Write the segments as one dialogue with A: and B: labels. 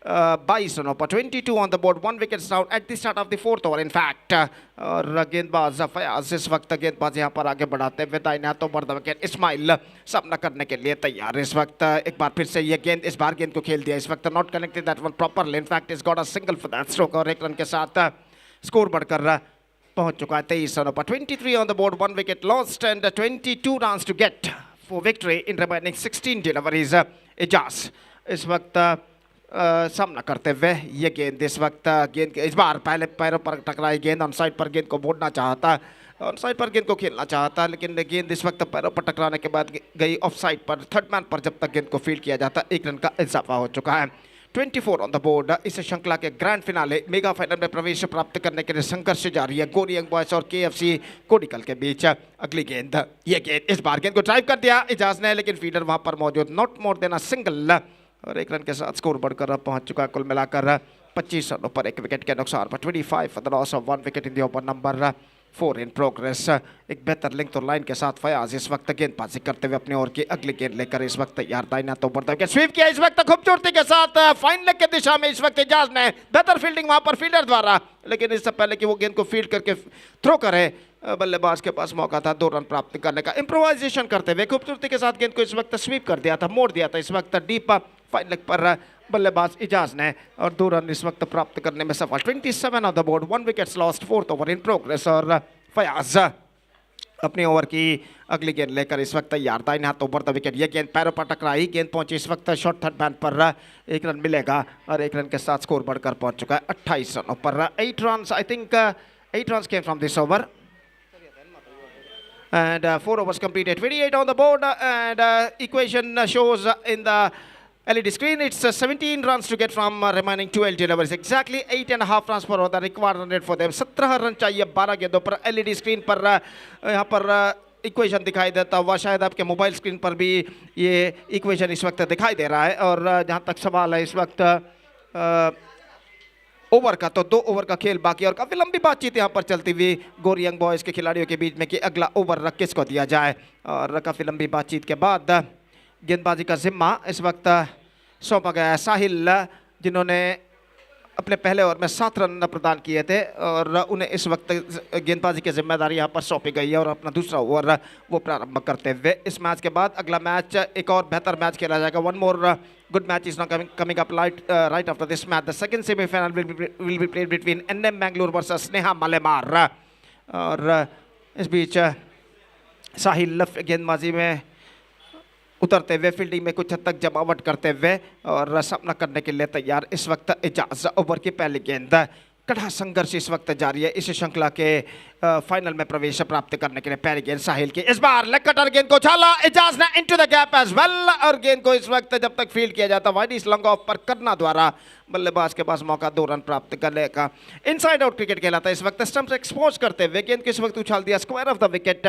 A: 22 रनों पर 22 on the board, 1 wicket down at the start of the fourth over in fact. और गेंदबाज फयाज इस वक्त गेंदबाज यहाँ पर आगे बढ़ाते हुए दाहिने तो बर्द विकेट इस्माइल सामना करने के लिए तैयार इस वक्त। एक बार फिर से ये गेंद इस बार गेंद को खेल दिया इस वक्त, not connected that one properly, in fact is got a single for that stroke और 1 रन के साथ स्कोर बढ़कर पहुंच चुका है 23 रनों पर। 23 on the board, 1 wicket lost and 22 runs to get for victory in remaining 16 deliveries. Ajaz इस वक्त सामना करते हुए ये गेंद इस वक्त गेंद इस बार पहले पैरों पर टकराई गेंद, ऑन साइड पर गेंद को मोड़ना चाहता, ऑन साइड पर गेंद को खेलना चाहता, लेकिन गेंद इस वक्त पैरों पर टकराने के बाद गई ऑफ साइड पर। थर्ड मैन पर जब तक गेंद को फील्ड किया जाता 1 रन का इजाफा हो चुका है। 24 ऑन द बोर्ड। इस श्रृंखला के ग्रैंड फिनाले मेगा फाइनल में प्रवेश प्राप्त करने के लिए संघर्ष जारी है गोरी यंग बॉयज और KFC कोडिकल के बीच। अगली गेंद, ये गेंद इस बार गेंद को ड्राइव कर दिया एजाज ने, लेकिन फील्डर वहां पर मौजूद, not more than a single और 1 रन के साथ स्कोर बढ़कर पहुंच चुका है कुल मिलाकर 25 रनों पर 1 विकेट के नुकसान पर। 25 for the loss of 1 wicket in the over number 4 in progress. एक बेहतर लिंक तो लाइन के साथ फयाज इस वक्त गेंदबाजी करते हुए अपने ओवर की अगली गेंद लेकर इस वक्त तैयार, दाहिना तो बढ़ता विकेट स्वीप किया इस वक्त खूबसूरती के साथ फाइन लेग के दिशा में इस वक्त एजाज ने, बेहतर फील्डिंग वहां पर फील्डर द्वारा, लेकिन इससे पहले कि वो गेंद को फील्ड करके थ्रो करे बल्लेबाज के पास मौका था 2 रन प्राप्त करने का। इम्प्रोवाइजेशन करते हुए खूबसूरती के साथ गेंद को इस वक्त स्वीप कर दिया था, मोड़ दिया था इस वक्त डीप फाइन लेग पर बल्लेबाज एजाज ने और 2 रन इस वक्त प्राप्त करने में सफल। 27 on the board, 1 wicket lost, 4th over in progress और फयाज अपने ओवर की अगली गेंद लेकर इस वक्त तैयार, दाहिने हाथ ओवर द विकेट। ये गेंद पैरों पर टकराई, गेंद पहुंची इस वक्त शॉर्ट थर्ड मैन पर 1 रन मिलेगा और 1 रन के साथ स्कोर बढ़कर पहुंच चुका है 28 रनों पर। 8 run I think 8 run came from this over and 4 overs completed. 28 on the board and equation shows in the LED screen it's 17 runs to get from remaining 12 deliveries. Exactly 8.5 runs per over the required run rate for them. 17 run चाहिए 12 गेंदों पर। LED screen पर यहाँ पर equation दिखाई देता हुआ, शायद आपके मोबाइल स्क्रीन पर भी ये इक्वेशन इस वक्त दिखाई दे रहा है। और जहाँ तक सवाल है इस वक्त ओवर का, तो 2 ओवर का खेल बाकी और काफ़ी लंबी बातचीत यहाँ पर चलती हुई गोरी यंग बॉयज़ के खिलाड़ियों के बीच में कि अगला ओवर किसको दिया जाए। और काफ़ी लंबी बातचीत के बाद गेंदबाजी का जिम्मा इस वक्त सौंपा गया है साहिल, जिन्होंने अपने पहले ओवर में 7 रन प्रदान किए थे और उन्हें इस वक्त गेंदबाजी की जिम्मेदारी यहाँ पर सौंपी गई है और अपना दूसरा ओवर वो प्रारंभ करते हुए इस मैच के बाद अगला मैच एक और बेहतर मैच खेला जाएगा। 1 more good match is now coming up right after this match. The second semi-final will be played between NM Bangalore versus Sneha Malemar. और इस बीच साहिल गेंदबाजी में उतरते हुए फील्डिंग में कुछ हद तक जमावट करते हुए और सामना करने के लिए तैयार इस वक्त एजाज। ओवर की पहली गेंद, कड़ा संघर्ष इस वक्त जारी है इस श्रृंखला के फाइनल में प्रवेश प्राप्त करने के लिए। पहली गेंद साहिल की, इस बार लेग कटर गेंद को उछाला एजाज ने into the gap as well और गेंद को इस वक्त जब तक फील्ड किया जाता वाइड इस लॉन्ग ऑफ पर करना द्वारा बल्लेबाज के पास मौका 2 रन प्राप्त करने का। इनसाइड आउट क्रिकेट कहलाता है इस वक्त। स्टंप एक्सपोज करते हुए गेंद को इस वक्त उछाल दिया square of the wicket,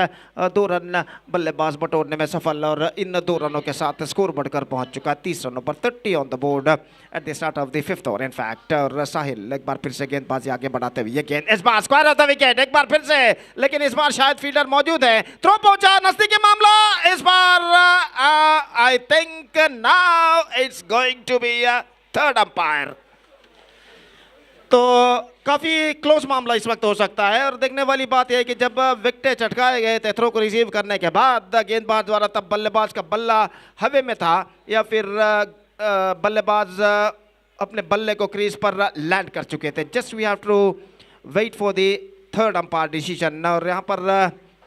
A: 2 run बल्लेबाज बटोरने में सफल और इन 2 रनों के साथ स्कोर बढ़कर पहुंच चुका 30 रनों पर। 30 on the board at the start of the 5th over in fact. और साहिल एक बार फिर से गेंदबाजी आगे बढ़ाते हुए ये गेंद इस bar square of the wicket एक बार फिर से, लेकिन इस बार शायद फील्डर मौजूद है, थ्रो पहुंचा नजदीकी मामला इस बार। I think now it's going to be third umpire, तो काफी क्लोज मामला इस वक्त हो सकता है। और देखने वाली बात यह है कि जब विकेटें चटकाए गए थे थ्रो को रिसीव करने के बाद गेंदबाज द्वारा, तब बल्लेबाज का बल्ला हवा में था या फिर बल्लेबाज अपने बल्ले को क्रीज पर लैंड कर चुके थे। Just we have to wait for the third umpire decision. और यहाँ पर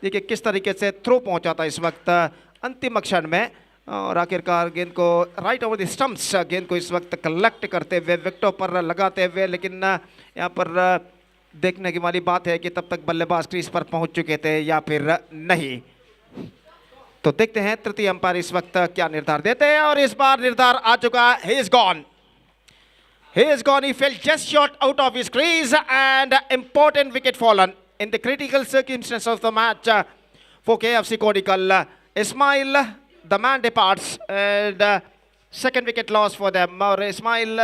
A: देखिए किस तरीके से थ्रो पहुंचा था इस वक्त अंतिम क्षण में और आखिरकार गेंद को राइट ओवर द स्टंप्स गेंद को इस वक्त कलेक्ट करते हुए विकेटों पर लगाते हुए, लेकिन यहाँ पर देखने की वाली बात है कि तब तक बल्लेबाज क्रीज पर पहुंच चुके थे या फिर नहीं। तो देखते हैं तृतीय अंपायर इस वक्त क्या निर्धार देते हैं और इस बार निर्धार आ चुका है। He is gone, he is gone. He fell just short out of his crease and important wicket fallen in the critical circumstances of the match for KFC Kodigall. Ismail, the man departs and second wicket loss for them. और इस्माइल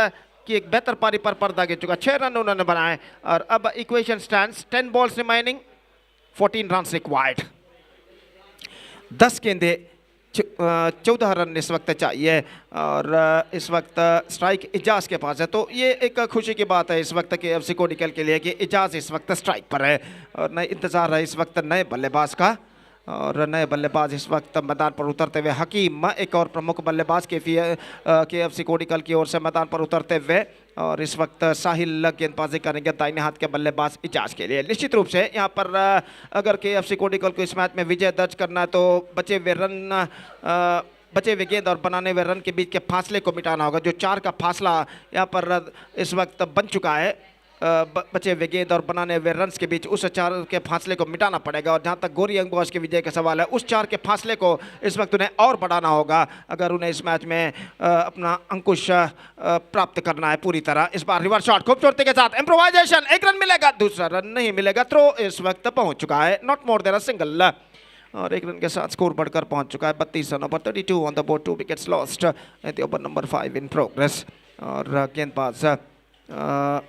A: की एक बेहतर पारी पर पर्दा गिर चुका, 6 run उन्होंने बनाए और अब equation stands 10 balls remaining, 14 runs required. 10 गेंदें 14 रन इस वक्त चाहिए और इस वक्त स्ट्राइक इजाज के पास है। तो ये एक खुशी की बात है इस वक्त KFC कोडिकल के लिए कि इजाज इस वक्त स्ट्राइक पर है और नए इंतज़ार है इस वक्त नए बल्लेबाज का। और नए बल्लेबाज इस वक्त मैदान पर उतरते हुए हकीम, एक और प्रमुख बल्लेबाज KFC कोडिकल की ओर से मैदान पर उतरते हुए, और इस वक्त साहिल गेंदबाजी करेंगे दाहिने हाथ के बल्लेबाज इजाज के लिए। निश्चित रूप से यहाँ पर अगर KFC कोडिकल को इस मैच में विजय दर्ज करना है तो बचे हुए गेंद और बनाने हुए रन के बीच के फासले को मिटाना होगा। जो 4 का फासला यहाँ पर इस वक्त बन चुका है बचे हुए गेंद और बनाने हुए रन्स के बीच, उस 4 के फासले को मिटाना पड़ेगा। और जहां तक गोरी यंग बॉयज के विजय का सवाल है, उस 4 के फासले को इस वक्त उन्हें और बढ़ाना होगा अगर उन्हें इस मैच में अपना अंकुश प्राप्त करना है पूरी तरह। इस बार रिवर्स शॉट खूबसूरती के साथ इम्प्रोवाइजेशन, 1 रन मिलेगा, दूसरा रन नहीं मिलेगा। थ्रो इस वक्त पहुंच चुका है, not more than a single, और 1 रन के साथ स्कोर बढ़कर पहुंच चुका है 32 रनों पर। 32 on the board, 2 wickets lost, over number 5 in progress. और गेंदबाज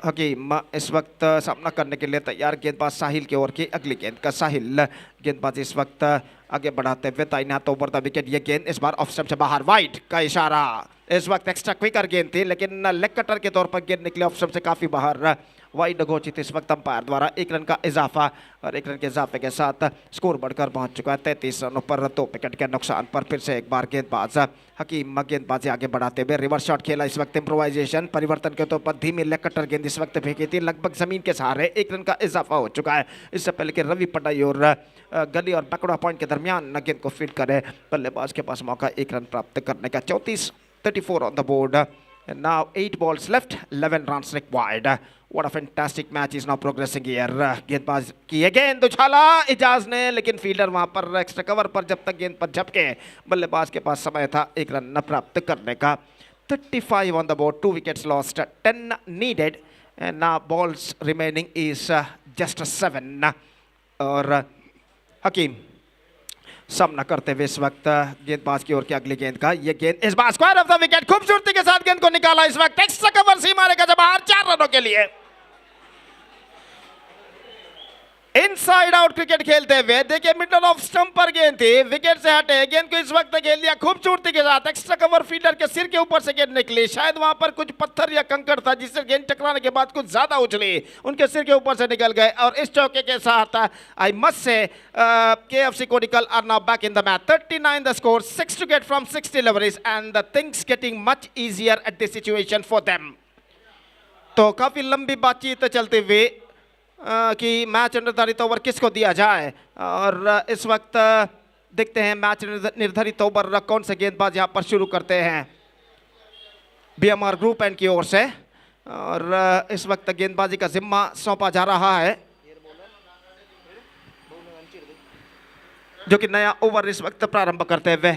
A: हकीम इस वक्त सामना करने के लिए तैयार। गेंदबाज साहिल की ओर की अगली गेंद का साहिल गेंदबाज इस वक्त आगे बढ़ाते हुए दाहिने हाथ ओवर द विकेट। ये गेंद इस बार ऑफ स्टंप से बाहर, वाइड का इशारा। इस वक्त एक्स्ट्रा क्विकर गेंद थी लेकिन लेग कटर के तौर पर गेंद निकले ऑफ स्टंप से काफी बाहर, वाइड घोषित इस वक्त अंपायर द्वारा। 1 रन का इजाफा, और 1 रन के इजाफे के साथ स्कोर बढ़कर पहुंच चुका है 33 रनों पर। 2 विकेट के नुकसान पर फिर से एक बार गेंदबाज हकीम गेंदबाजी आगे बढ़ाते हुए रिवर्स शॉट खेला इस वक्त। इम्प्रोवाइजेशन परिवर्तन के तौर पर धीमी लेग कटर गेंद इस वक्त फेंकी थी, लगभग जमीन के सहारे। 1 रन का इजाफा हो चुका है। इससे पहले कि रवि पटाई और गली और बैकवर्ड पॉइंट के दरमियान गेंद को फील्ड करे, बल्लेबाज के पास मौका 1 रन प्राप्त करने का। 34 on the board, now 8 balls left, 11 runs required. What a fantastic match is now progressing here. गेंदबाज की ये गेंद उछाला इजाज ने, लेकिन फील्डर वहां पर एक्स्ट्रा कवर पर जब तक गेंद पर झपके, बल्लेबाज के पास समय था 1 रन प्राप्त करने का। 35 on the board, 2 wickets lost, 10 needed, and now balls remaining is just 7. और हकीम सामना करते हुए इस वक्त गेंदबाज की ओर की अगली गेंद का। ये गेंद इस bar square of the wicket, खूबसूरती के साथ गेंद को निकाला इस वक्त। एक्स्ट्रा कवर सीमा रेखा से बाहर, 4 रनों के लिए। इनसाइड आउट क्रिकेट खेलते हुए देखिए, मिडल ऑफ स्टंप पर गेंद थी, विकेट से हटे, गेंद को इस वक्त खेल दिया खूबसूरती के साथ। एक्स्ट्रा कवर फील्डर के सिर के ऊपर से गेंद निकली, शायद वहां पर कुछ पत्थर या कंकड़ था जिससे गेंद टकराने के बाद कुछ ज्यादा उछली, उनके सिर के ऊपर से निकल गए। और इस चौके के साथ I must say KFC Kodikal are now back in the match. 39 the score, 6 to get from 6 deliveries and the things getting much easier at this situation for them। तो काफी लंबी बातचीत चलते हुए कि मैच निर्धारित ओवर किसको दिया जाए, और इस वक्त देखते हैं मैच निर्धारित ओवर कौन से गेंदबाज यहां पर शुरू करते हैं BMR ग्रुप एंड की ओर से। और इस वक्त गेंदबाजी का जिम्मा सौंपा जा रहा है, जो कि नया ओवर इस वक्त प्रारंभ करते हुए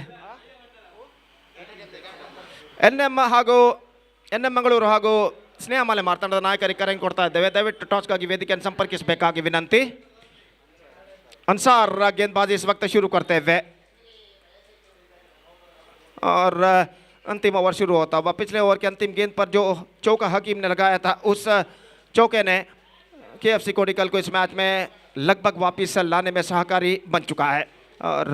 A: NM ಮಂಗಳೂರು ಹಾಗೂ ಸ್ನೇಹ ಮಾಲೆ ಮಾರ್ತಾಂಡದ ನಾಯಕರಿಗೆ ಕರೆ ಕೊಡ್ತಾ ಇದ್ದೇವೆ। ದಯವಿಟ್ಟು ಟಾಸ್ಗಾಗಿ ವೇದಿಕೆಯನ್ನು ಸಂಪರ್ಕಿಸಬೇಕಾಗಿ ವಿನಂತಿ। अंसार गेंदबाजी इस वक्त शुरू करते हुए, और अंतिम ओवर शुरू होता हुआ। पिछले ओवर के अंतिम गेंद पर जो चौका हकीम ने लगाया था, उस चौके ने KFC कोडिकल को इस मैच में लगभग वापस लाने में सहकारी बन चुका है। और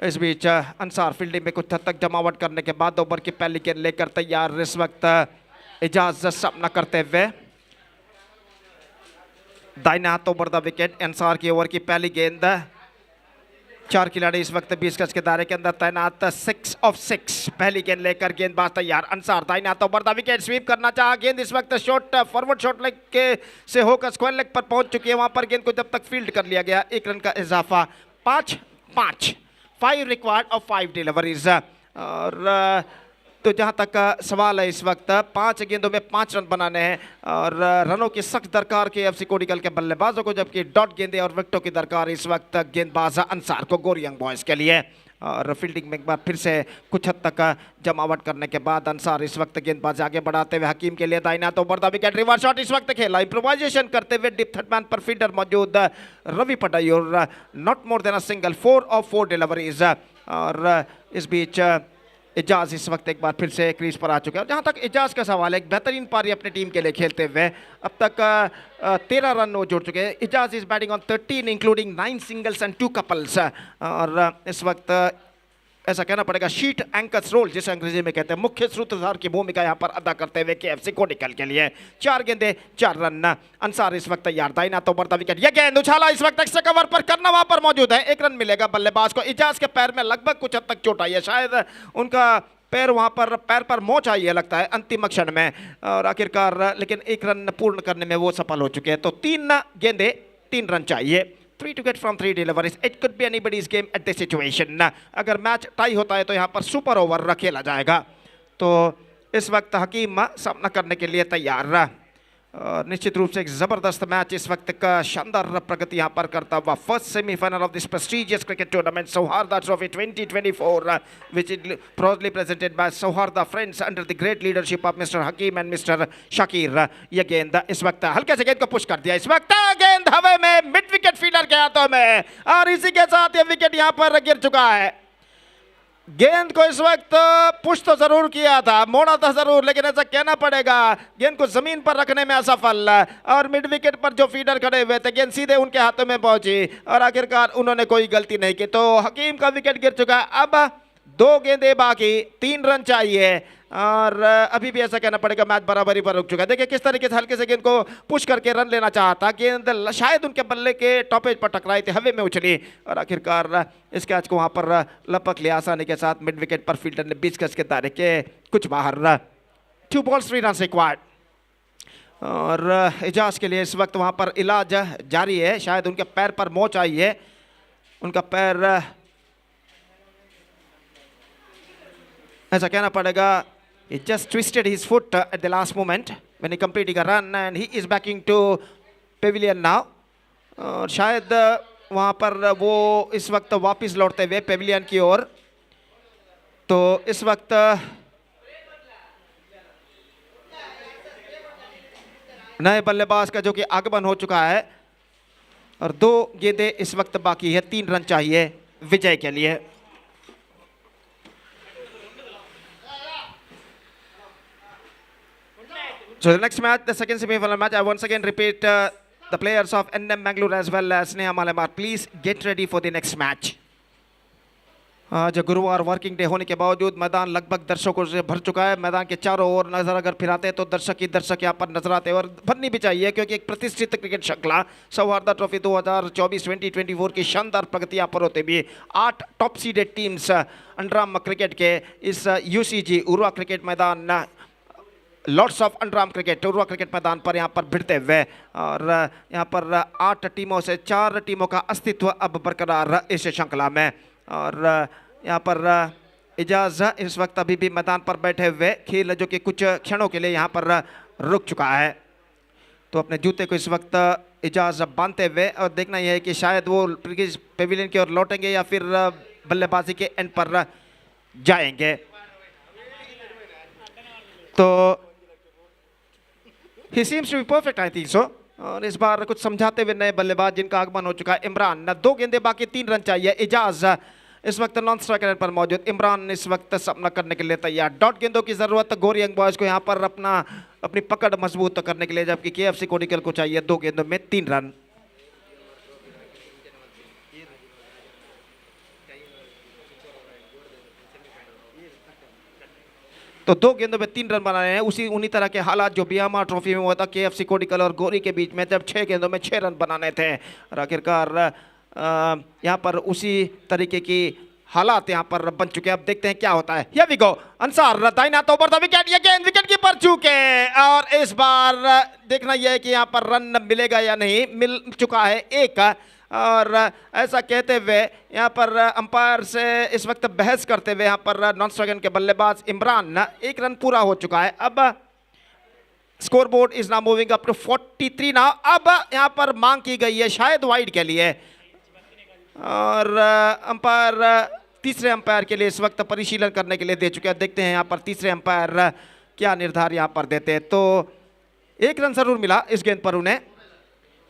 A: इस बीच अंसार फील्डिंग में कुछ हद तक जमावट करने के बाद ओवर की पहली गेंद लेकर तैयार इस वक्त इजाज सामना करते हुए। दाहिने हाथ ओवर द विकेट, अंसार की ओवर की पहली गेंद। 4 खिलाड़ी इस वक्त 20 गज के दायरे के अंदर तैनात। 6 of 6, पहली गेंद लेकर गेंदबाज तैयार। अंसार दाहिने हाथ ओवर द विकेट, स्वीप करना चाहा, गेंद इस वक्त शॉट फॉरवर्ड शॉट लेग के से होकर स्क्वायर लेग पर पहुंच चुकी है। वहां पर गेंद को जब तक फील्ड कर लिया गया, 1 रन का इजाफा। 5 रिक्वायर्ड और 5 डिलीवरीज। और तो जहां तक सवाल है इस वक्त 5 गेंदों में 5 रन बनाने हैं, और रनों की सख्त दरकार KFC कोडिकल के बल्लेबाजों को, जबकि डॉट गेंदे और विकेटों की दरकार इस वक्त गेंदबाज अंसार को, गोरी यंग बॉयज के लिए। और फील्डिंग में एक बार फिर से कुछ हद तक जमावट करने के बाद अंसार इस वक्त गेंदबाज आगे बढ़ाते हुए हकीम के लिए दाहिना तो over the wicket. Reverse shot इस वक्त खेला, इम्प्रोवाइजेशन करते हुए डिप थर्ड मैन पर फील्डर मौजूद रवि पटाई, और not more than a single, 4 of 4 deliveries. और इस बीच इजाज इस वक्त एक बार फिर से क्रीज पर आ चुके हैं। जहां तक इजाज का सवाल है, एक बेहतरीन पारी अपनी टीम के लिए खेलते हुए अब तक 13 रन वो जोड़ चुके हैं। Ajaz is batting on 13 including 9 singles and 2 couples. और इस वक्त ऐसा कहना पड़ेगा शीट एंकर्स रोल जिसे अंग्रेजी में कहते हैं, मुख्य सूत्रधार की भूमिका यहां पर अदा करते हुए केएफसी कोडिकल के लिए 4 गेंदे 4 रन। अंसार इस वक्त तैयार, दाहिना तो बढ़ता विकेट, यह गेंद उछाला इस वक्त एक्स्ट्रा कवर पर करना वहां पर मौजूद है, 1 रन मिलेगा बल्लेबाज को। इजाज के पैर में लगभग कुछ हद तक चोट आई है, शायद उनका पैर वहां पर पैर पर मोच आई है लगता है अंतिम क्षण में, और आखिरकार लेकिन 1 रन पूर्ण करने में वो सफल हो चुके हैं। तो 3 गेंदे 3 रन चाहिए, 3 to get from 3 deliveries. It could be anybody's game at this situation. अगर मैच टाई होता है तो यहाँ पर सुपर ओवर खेला जाएगा। तो इस वक्त हकीम सामना करने के लिए तैयार, और निश्चित रूप से एक जबरदस्त मैच इस वक्त का शानदार प्रगति यहाँ पर करता हुआ। First semifinal of this prestigious cricket tournament Sauharda trophy 2024 which is proudly presented by Sauharda friends under the great leadership of mister Hakeem and mister Shakir. ये गेंद इस वक्त हल्के से गेंद को पुश कर दिया, इस वक्त गेंद हवा में मिड विकेट फील्डर के हाथों में, और इसी के साथ ये विकेट यहाँ पर गिर चुका है। गेंद को इस वक्त पुश तो जरूर किया था, मोड़ा था जरूर, लेकिन ऐसा कहना पड़ेगा गेंद को जमीन पर रखने में असफल, और मिड विकेट पर जो फीडर खड़े हुए थे गेंद सीधे उनके हाथों में पहुंची, और आखिरकार उन्होंने कोई गलती नहीं की। तो हकीम का विकेट गिर चुका है। अब 2 गेंदे बाकी, 3 रन चाहिए, और अभी भी ऐसा कहना पड़ेगा मैच बराबरी पर रुक चुका है। देखिए किस तरीके से हल्के से गेंद को पुश करके रन लेना चाहता, गेंद शायद उनके बल्ले के टॉपेज पर टकराई थी, हवे में उछली, और आखिरकार इस कैच को वहां पर लपक लिया आसानी के साथ। मिड विकेट पर फील्डर ने 20 गज के दायरे के कुछ बाहर। 2 balls 3 runs रिक्वायर्ड, और एजाज के लिए इस वक्त वहां पर इलाज जारी है, शायद उनके पैर पर मोच आई है, उनका पैर ऐसा कहना पड़ेगा he just twisted his foot at the last moment when he completing a run, and he is backing to pavilion now. और शायद वहाँ पर वो इस वक्त वापस लौटते हुए पेविलियन की ओर। तो इस वक्त नए बल्लेबाज का जो कि आगमन हो चुका है, और 2 गेंदें इस वक्त बाकी है, 3 रन चाहिए विजय के लिए। So the next match, the second semi-final match, I once again repeat the players of NM Bangalore as well as Sneha Malamar, please get ready for the next match. आज गुरुवार वर्किंग डे होने के बावजूद मैदान लगभग दर्शकों से भर चुका है। मैदान के चारों ओर नजर अगर फिराते तो दर्शक ही दर्शक यहाँ पर नजर आते हैं, और भरनी भी चाहिए क्योंकि एक प्रतिष्ठित क्रिकेट श्रृंखला सौहार्दा ट्रॉफी 2024-2024 की शानदार प्रगति यहाँ पर होते भी 8 टॉप सीडेड टीम्स अंडराम क्रिकेट के इस UCG उर्वा क्रिकेट मैदान, लॉर्ड्स ऑफ अंडराम क्रिकेट उर्वा क्रिकेट मैदान पर यहाँ पर भिड़ते हुए, और यहाँ पर 8 टीमों से 4 टीमों का अस्तित्व अब बरकरार इस श्रृंखला में। और यहाँ पर इजाज इस वक्त अभी भी मैदान पर बैठे हुए, खेल जो कि कुछ क्षणों के लिए यहाँ पर रुक चुका है। तो अपने जूते को इस वक्त इजाज बांधते हुए, और देखना यह है कि शायद वो पेविलियन की ओर लौटेंगे या फिर बल्लेबाजी के एंड पर जाएंगे। तो he seems to be perfect, I think so. और इस बार कुछ समझाते हुए नए बल्लेबाज जिनका आगमन हो चुका है, इमरान। 2 गेंदे बाकी, 3 रन चाहिए। इजाज इस वक्त नॉन स्ट्राइकर पर मौजूद, इमरान इस वक्त सामना करने के लिए तैयार। डॉट गेंदों की जरूरत गोरी यंग बॉयज को यहाँ पर अपनी पकड़ मजबूत करने के लिए, जबकि केएफसी कोडिकल को चाहिए 2 गेंदों में 3 रन। तो 2 गेंदों में 3 रन बनाए हैं, उन्हीं तरह के हालात जो बियामा ट्रॉफी में हुआ था केएफसी कोडिकल और गोरी के बीच में, जब 6 गेंदों में 6 रन बनाने थे, और आखिरकार यहाँ पर उसी तरीके की हालात यहाँ पर बन चुके हैं। अब देखते हैं क्या होता है। Here we go, अंसार दाहिना तो ऊपर था विकेट, ये गेंद विकेट कीपर चूके, और इस बार देखना यह है कि यहाँ पर रन मिलेगा या नहीं। मिल चुका है 1, और ऐसा कहते हुए यहाँ पर अंपायर से इस वक्त बहस करते हुए यहाँ पर नॉन स्ट्राइकर के बल्लेबाज इमरान, 1 रन पूरा हो चुका है। अब score board is now moving up to 43 now. अब यहाँ पर मांग की गई है शायद वाइड के लिए, और अंपायर तीसरे अंपायर के लिए इस वक्त परिशीलन करने के लिए दे चुके हैं। देखते हैं यहाँ पर तीसरे अंपायर क्या निर्धार यहाँ पर देते हैं। तो 1 रन जरूर मिला इस गेंद पर उन्हें,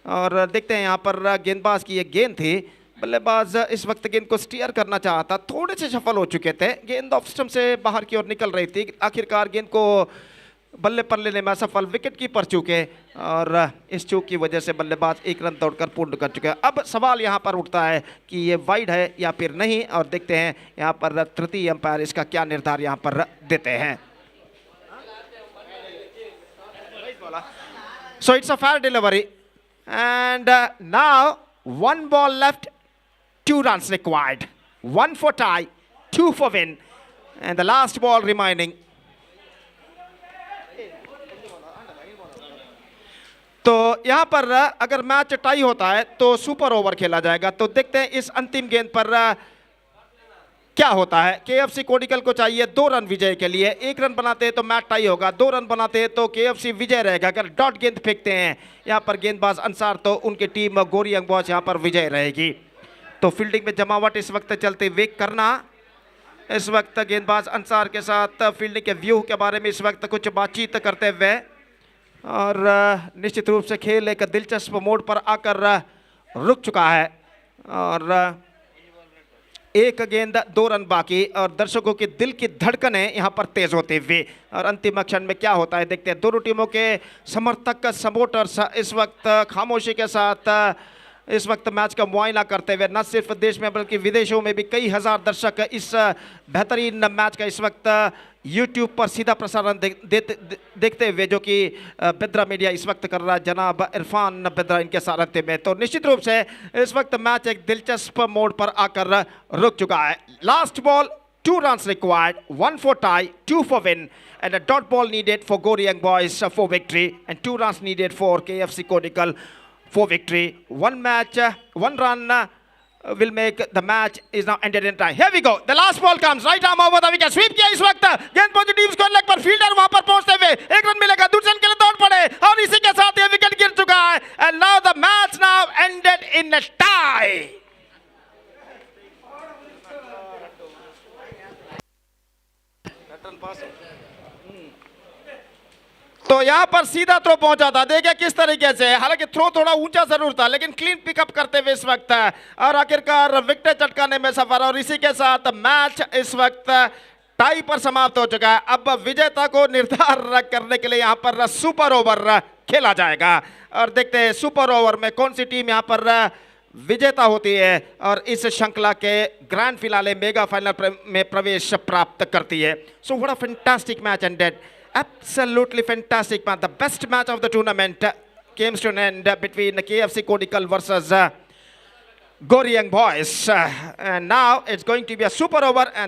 A: और देखते हैं यहाँ पर गेंदबाज की ये गेंद थी, बल्लेबाज इस वक्त गेंद को स्टीयर करना चाहता, थोड़े से सफल हो चुके थे, गेंद ऑफ स्टंप से बाहर की ओर निकल रही थी, आखिरकार गेंद को बल्ले पर लेने में असफल, विकेट कीपर चूके और इस चूक की वजह से बल्लेबाज 1 रन दौड़कर पूर्ण कर चुके हैं। अब सवाल यहाँ पर उठता है कि ये वाइड है या फिर नहीं, और देखते हैं यहाँ पर तृतीय अंपायर इसका क्या निर्धार यहाँ पर देते हैं। So it's a fair delivery, and now 1 ball left, 2 runs required, 1 for tie, 2 for win, and the last ball remaining. तो यहाँ पर अगर मैच टाई होता है तो सुपर ओवर खेला जाएगा। तो देखते हैं इस अंतिम गेंद पर क्या होता है। केएफसी कोडिकल को चाहिए 2 रन विजय के लिए। 1 रन बनाते हैं तो मैच टाई होगा, 2 रन बनाते हैं तो केएफसी विजय रहेगा। अगर डॉट गेंद फेंकते हैं यहाँ पर गेंदबाज अंसार तो उनकी टीम गोरी यंग बॉयज यहाँ पर विजय रहेगी। तो फील्डिंग में जमावट इस वक्त चलते हुए करना, इस वक्त गेंदबाज अंसार के साथ फील्डिंग के व्यू के बारे में इस वक्त कुछ बातचीत करते हुए, और निश्चित रूप से खेल एक दिलचस्प मोड़ पर आकर रुक चुका है और 1 गेंद 2 रन बाकी, और दर्शकों के दिल की धड़कनें यहाँ पर तेज होते हुए, और अंतिम क्षण में क्या होता है देखते हैं। दोनों टीमों के समर्थक सपोर्टर्स इस वक्त खामोशी के साथ इस वक्त मैच का मुआयना करते हुए, न सिर्फ देश में बल्कि विदेशों में भी कई हजार दर्शक इस बेहतरीन मैच का इस वक्त यूट्यूब पर सीधा प्रसारण देखते हुए, जो कि बिद्रा मीडिया इस वक्त कर रहा है, जनाब इरफान बिद्रा इनके सारथ्य में। तो निश्चित रूप से इस वक्त मैच एक दिलचस्प मोड़ पर आकर रुक चुका है। Last ball, 2 runs required, 1 for tie, 2 for win, and a dot ball needed for Gori Young Boys for victory, and 2 runs needed for KFC Kodikal for victory. 1 match, 1 run will make the match is now ended in time. Here we go. The last ball comes. Right arm over the wicket. Sweep किया इस वक्त। गेंद पहुंची team score leg पर, fielder वहां पर पहुंचते हुए 1 रन मिलेगा, दूसरे रन के लिए दौड़ पड़े और इसी के साथ ये विकेट गिर चुका है। And now the match now ended in a tie. तो यहाँ पर सीधा थ्रो पहुंचा था, देखिए किस तरीके से, हालांकि थ्रो थोड़ा ऊंचा जरूर था लेकिन क्लीन पिकअप करते हुए इस वक्त, और आखिरकार विकेट चटकाने में सफल, और इसी के साथ मैच इस वक्त टाई पर समाप्त हो चुका है। अब विजेता को निर्धार करने के लिए यहाँ पर सुपर ओवर खेला जाएगा, और देखते हैं सुपर ओवर में कौन सी टीम यहाँ पर विजेता होती है और इस श्रृंखला के ग्रैंड फिनाले मेगा फाइनल में प्रवेश प्राप्त करती है। So what a fantastic match ended. Absolutely fantastic match. The best match of the tournament came to an end between KFC Kodikal versus Gori Young Boys. And now it's going to be a super over. And